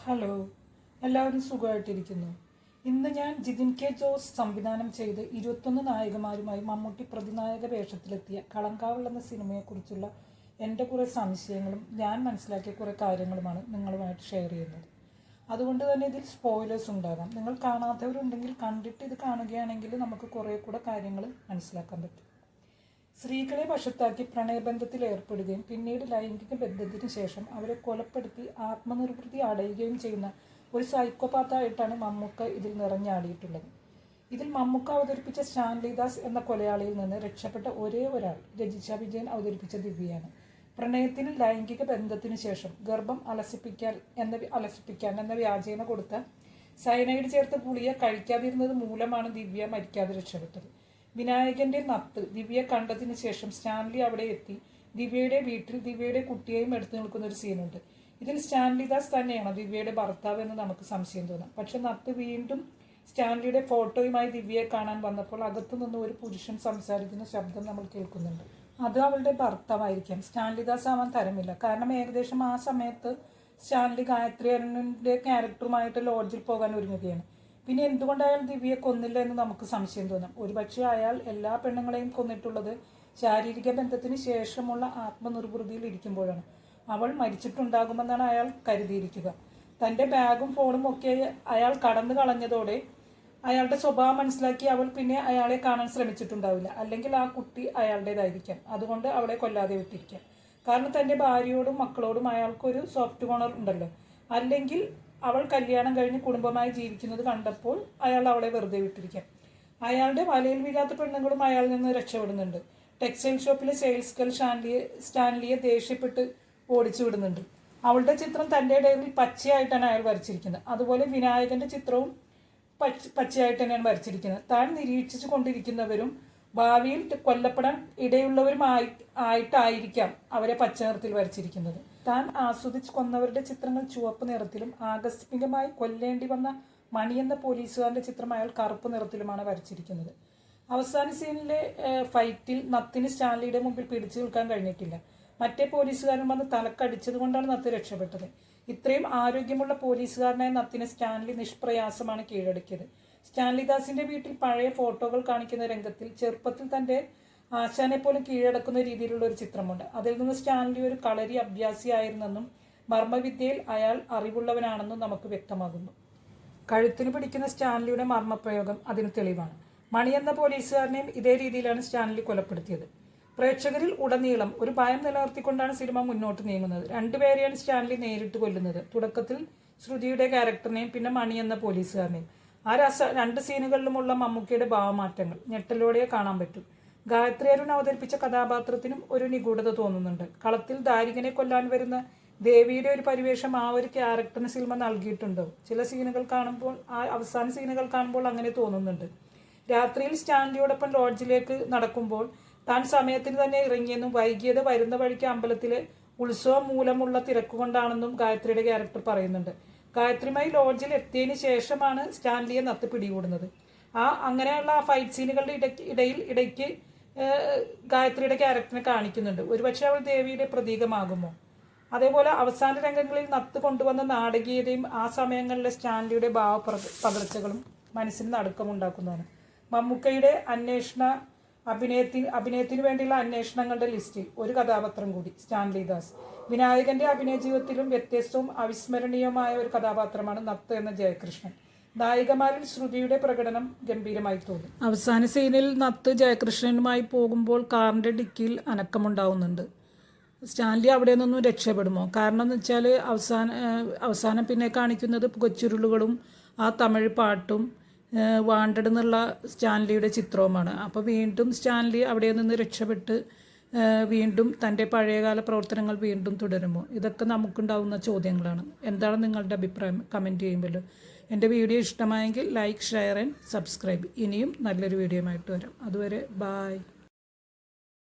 Hello, എല്ലാവരും സുഖമായിട്ടിരിക്കുന്നു. ഇന്ന് ഞാൻ ജിതിൻ കെ ജോസ് സംവിധാനം ചെയ്ത് 21 നായകന്മാരുമായി മമ്മൂട്ടി പ്രതിനായക വേഷത്തിലെത്തിയ കളങ്കാവൽ എന്ന സിനിമയെക്കുറിച്ചുള്ള എൻ്റെ കുറേ സംശയങ്ങളും ഞാൻ മനസ്സിലാക്കിയ കുറേ കാര്യങ്ങളുമാണ് നിങ്ങളുമായിട്ട് ഷെയർ ചെയ്യുന്നത്. അതുകൊണ്ട് തന്നെ ഇതിൽ സ്പോയിലേഴ്സ് ഉണ്ടാകാം. നിങ്ങൾ കാണാത്തവരുണ്ടെങ്കിൽ കണ്ടിട്ട് ഇത് കാണുകയാണെങ്കിൽ നമുക്ക് കുറേ കൂടെ കാര്യങ്ങൾ മനസ്സിലാക്കാൻ പറ്റും. സ്ത്രീകളെ വശത്താക്കി പ്രണയബന്ധത്തിൽ ഏർപ്പെടുകയും പിന്നീട് ലൈംഗിക ബന്ധത്തിന് ശേഷം അവരെ കൊലപ്പെടുത്തി ആത്മനിർവൃത്തി അടയുകയും ചെയ്യുന്ന ഒരു സൈക്കോപാത്തായിട്ടാണ് മമ്മൂക്ക ഇതിൽ നിറഞ്ഞാടിയിട്ടുള്ളത്. ഇതിൽ മമ്മൂക്ക അവതരിപ്പിച്ച സ്റ്റാൻലിദാസ് എന്ന കൊലയാളിയിൽ നിന്ന് രക്ഷപ്പെട്ട ഒരേ ഒരാൾ രജിഷ വിജയൻ അവതരിപ്പിച്ച ദിവ്യയാണ്. പ്രണയത്തിന് ലൈംഗിക ബന്ധത്തിനു ശേഷം ഗർഭം അലസിപ്പിക്കാൻ എന്ന വ്യാജേന കൊടുത്ത സയനൈഡ് ചേർത്ത ഗുളിക കഴിക്കാതിരുന്നത് മൂലമാണ് ദിവ്യ മരിക്കാതെ രക്ഷപ്പെട്ടത്. വിനായകന്റെ നത്ത് ദിവ്യയെ കണ്ടതിന് ശേഷം സ്റ്റാൻലി അവിടെ എത്തി ദിവ്യയുടെ വീട്ടിൽ ദിവ്യയുടെ കുട്ടിയെയും എടുത്തു നിൽക്കുന്ന ഒരു സീനുണ്ട്. ഇതിൽ സ്റ്റാൻലിദാസ് തന്നെയാണ് ദിവ്യയുടെ ഭർത്താവ് എന്ന് നമുക്ക് സംശയം തോന്നാം. പക്ഷെ നത്ത് വീണ്ടും സ്റ്റാൻലിയുടെ ഫോട്ടോയുമായി ദിവ്യയെ കാണാൻ വന്നപ്പോൾ അകത്തു നിന്ന് ഒരു പുരുഷൻ സംസാരിക്കുന്ന ശബ്ദം നമ്മൾ കേൾക്കുന്നുണ്ട്. അത് അവളുടെ ഭർത്താവായിരിക്കാം. സ്റ്റാൻലിദാസ് ആവാൻ തരമില്ല. കാരണം ഏകദേശം ആ സമയത്ത് സ്റ്റാൻലി ഗായത്രി അരുണിന്റെ ക്യാരക്ടറുമായിട്ട് ലോഡ്ജിൽ പോകാൻ ഒരുങ്ങുകയാണ്. പിന്നെ എന്തുകൊണ്ട് അയാൾ ദിവ്യയെ കൊന്നില്ല എന്ന് നമുക്ക് സംശയം തോന്നാം. ഒരുപക്ഷെ അയാൾ എല്ലാ പെണ്ണുങ്ങളെയും കൊന്നിട്ടുള്ളത് ശാരീരിക ബന്ധത്തിന് ശേഷമുള്ള ആത്മനിർവൃതിയിൽ ഇരിക്കുമ്പോഴാണ്. അവൾ മരിച്ചിട്ടുണ്ടാകുമെന്നാണ് അയാൾ കരുതിയിരിക്കുക. തൻ്റെ ബാഗും ഫോണും ഒക്കെ അയാൾ കടന്നു കളഞ്ഞതോടെ അയാളുടെ സ്വഭാവം മനസ്സിലാക്കി അവൾ പിന്നെ അയാളെ കാണാൻ ശ്രമിച്ചിട്ടുണ്ടാവില്ല. അല്ലെങ്കിൽ ആ കുട്ടി അയാളുടേതായിരിക്കാം. അതുകൊണ്ട് അവളെ കൊല്ലാതെ വിട്ടിരിക്കാം. കാരണം തൻ്റെ ഭാര്യയോടും മക്കളോടും അയാൾക്കൊരു സോഫ്റ്റ് കോർണർ ഉണ്ടല്ലോ. അല്ലെങ്കിൽ അവൾ കല്യാണം കഴിഞ്ഞ് കുടുംബമായി ജീവിക്കുന്നത് കണ്ടപ്പോൾ അയാൾ അവളെ വെറുതെ വിട്ടിരിക്കാം. അയാളുടെ വലയിൽ വീഴാത്ത പെണ്ണുങ്ങളും അയാളിൽ നിന്ന് രക്ഷപ്പെടുന്നുണ്ട്. ടെക്സ്റ്റൈൽ ഷോപ്പിലെ സെയിൽസ് ഗേൾ സ്റ്റാൻലിയെ ദേഷ്യപ്പെട്ട് ഓടിച്ചു വിടുന്നുണ്ട്. അവളുടെ ചിത്രം തൻ്റെ ഡയറിയിൽ പച്ചയായിട്ടാണ് അയാൾ വരച്ചിരിക്കുന്നത്. അതുപോലെ വിനായകന്റെ ചിത്രവും പച്ചയായിട്ട് തന്നെയാണ് വരച്ചിരിക്കുന്നത്. താൻ നിരീക്ഷിച്ചു കൊണ്ടിരിക്കുന്നവരും ഭാവിയിൽ കൊല്ലപ്പെടാൻ ആയിട്ടായിരിക്കാം അവരെ പച്ച നിറത്തിൽ വരച്ചിരിക്കുന്നത്. താൻ ആസ്വദിച്ച് കൊന്നവരുടെ ചിത്രങ്ങൾ ചുവപ്പ് നിറത്തിലും ആകസ്മികമായി കൊല്ലേണ്ടി വന്ന മണി എന്ന പോലീസുകാരന്റെ ചിത്രം അയാൾ കറുപ്പ് നിറത്തിലുമാണ് വരച്ചിരിക്കുന്നത്. അവസാന സീനിലെ ഫൈറ്റിൽ നത്തിന് സ്റ്റാൻലിയുടെ മുമ്പിൽ പിടിച്ചു നിൽക്കാൻ കഴിഞ്ഞിട്ടില്ല. മറ്റേ പോലീസുകാരൻ വന്ന് തലക്കടിച്ചത് കൊണ്ടാണ് നത്ത് രക്ഷപ്പെട്ടത്. ഇത്രയും ആരോഗ്യമുള്ള പോലീസുകാരനായ നത്തിനെ സ്റ്റാൻലി നിഷ്പ്രയാസമാണ് കീഴടക്കിയത്. സ്റ്റാൻലിദാസിന്റെ വീട്ടിൽ പഴയ ഫോട്ടോകൾ കാണിക്കുന്ന രംഗത്തിൽ ചെറുപ്പത്തിൽ തന്റെ ആശാനെ പോലും കീഴടക്കുന്ന രീതിയിലുള്ള ഒരു ചിത്രമുണ്ട്. അതിൽ നിന്ന് സ്റ്റാൻലി ഒരു കളരി അഭ്യാസിയായിരുന്നെന്നും മർമ്മവിദ്യയിൽ അയാൾ അറിവുള്ളവനാണെന്നും നമുക്ക് വ്യക്തമാകുന്നു. കഴുത്തിന് പിടിക്കുന്ന സ്റ്റാൻലിയുടെ മർമ്മപ്രയോഗം അതിന് തെളിവാണ്. മണി എന്ന പോലീസുകാരനെയും ഇതേ രീതിയിലാണ് സ്റ്റാൻലി കൊലപ്പെടുത്തിയത്. പ്രേക്ഷകരിൽ ഉടനീളം ഒരു ഭയം നിലനിർത്തിക്കൊണ്ടാണ് സിനിമ മുന്നോട്ട് നീങ്ങുന്നത്. രണ്ടുപേരെയാണ് സ്റ്റാൻലി നേരിട്ട് കൊല്ലുന്നത്. തുടക്കത്തിൽ ശ്രുതിയുടെ ക്യാരക്ടറിനെയും പിന്നെ മണി എന്ന പോലീസുകാരനെയും. രണ്ട് സീനുകളിലുമുള്ള മമ്മൂക്കയുടെ ഭാവമാറ്റങ്ങൾ ഞെട്ടലോടെ കാണാൻ പറ്റും. ഗായത്രി അരുൺ അവതരിപ്പിച്ച കഥാപാത്രത്തിനും ഒരു നിഗൂഢത തോന്നുന്നുണ്ട്. കളത്തിൽ ദാരികനെ കൊല്ലാൻ വരുന്ന ദേവിയുടെ ഒരു പരിവേഷം ആ ഒരു ക്യാരക്ടറിന് സിനിമ നൽകിയിട്ടുണ്ടോ? ചില സീനുകൾ കാണുമ്പോൾ അവസാന സീനുകൾ കാണുമ്പോൾ അങ്ങനെ തോന്നുന്നുണ്ട്. രാത്രിയിൽ സ്റ്റാൻലിയോടൊപ്പം ലോഡ്ജിലേക്ക് നടക്കുമ്പോൾ താൻ സമയത്തിന് തന്നെ ഇറങ്ങിയെന്നും വൈകിയത് വരുന്ന വഴിക്ക് അമ്പലത്തിലെ ഉത്സവം മൂലമുള്ള തിരക്കുകൊണ്ടാണെന്നും ഗായത്രിയുടെ ക്യാരക്ടർ പറയുന്നുണ്ട്. ഗായത്രിയുമായി ലോഡ്ജിൽ എത്തിയതിന് ശേഷമാണ് സ്റ്റാൻലിയെ നത്ത് പിടികൂടുന്നത്. അങ്ങനെയുള്ള ആ ഫൈറ്റ് സീനുകളുടെ ഇടയ്ക്ക് ഗായത്രിയുടെ ക്യാരക്ടറിനെ കാണിക്കുന്നുണ്ട്. ഒരുപക്ഷെ അവൾ ദേവിയുടെ പ്രതീകമാകുമോ? അതേപോലെ അവസാന രംഗങ്ങളിൽ നത്ത് കൊണ്ടുവന്ന നാടകീയതയും ആ സമയങ്ങളിലെ സ്റ്റാൻലിയുടെ ഭാവപകർച്ചകളും മനസ്സിന് നടുക്കമുണ്ടാക്കുന്നതാണ്. മമ്മൂക്കയുടെ അഭിനയത്തിന് വേണ്ടിയുള്ള അന്വേഷണങ്ങളുടെ ലിസ്റ്റിൽ ഒരു കഥാപാത്രം കൂടി, സ്റ്റാൻലിദാസ്. വിനായകന്റെ അഭിനയ ജീവിതത്തിലും വ്യത്യസ്തവും അവിസ്മരണീയവുമായ ഒരു കഥാപാത്രമാണ് നത്ത് എന്ന ജയകൃഷ്ണൻ. നായികമാരിൽ ശ്രുതിയുടെ പ്രകടനം ഗംഭീരമായി തോന്നി. അവസാന സീനിൽ നത്ത് ജയകൃഷ്ണനുമായി പോകുമ്പോൾ കാറിന്റെ ഡിക്കിയിൽ അനക്കമുണ്ടാവുന്നുണ്ട്. സ്റ്റാൻലി അവിടെ നിന്നും രക്ഷപ്പെടുമോ? കാരണം എന്ന് വെച്ചാൽ അവസാനം പിന്നെ കാണിക്കുന്നത് കൊച്ചുരുളുകളും ആ തമിഴ് പാട്ടും വാണ്ടഡ് എന്നുള്ള സ്റ്റാൻലിയുടെ ചിത്രവുമാണ്. അപ്പോൾ വീണ്ടും സ്റ്റാൻലി അവിടെ നിന്ന് രക്ഷപ്പെട്ട് വീണ്ടും തൻ്റെ പഴയകാല പ്രവർത്തനങ്ങൾ വീണ്ടും തുടരുമോ? ഇതൊക്കെ നമുക്കുണ്ടാവുന്ന ചോദ്യങ്ങളാണ്. എന്താണ് നിങ്ങളുടെ അഭിപ്രായം? കമൻറ്റ് ചെയ്യുമ്പോൾ. എൻ്റെ വീഡിയോ ഇഷ്ടമായെങ്കിൽ ലൈക്ക്, ഷെയർ ആൻഡ് സബ്സ്ക്രൈബ്. ഇനിയും നല്ലൊരു വീഡിയോയുമായിട്ട് വരാം. അതുവരെ ബായ്.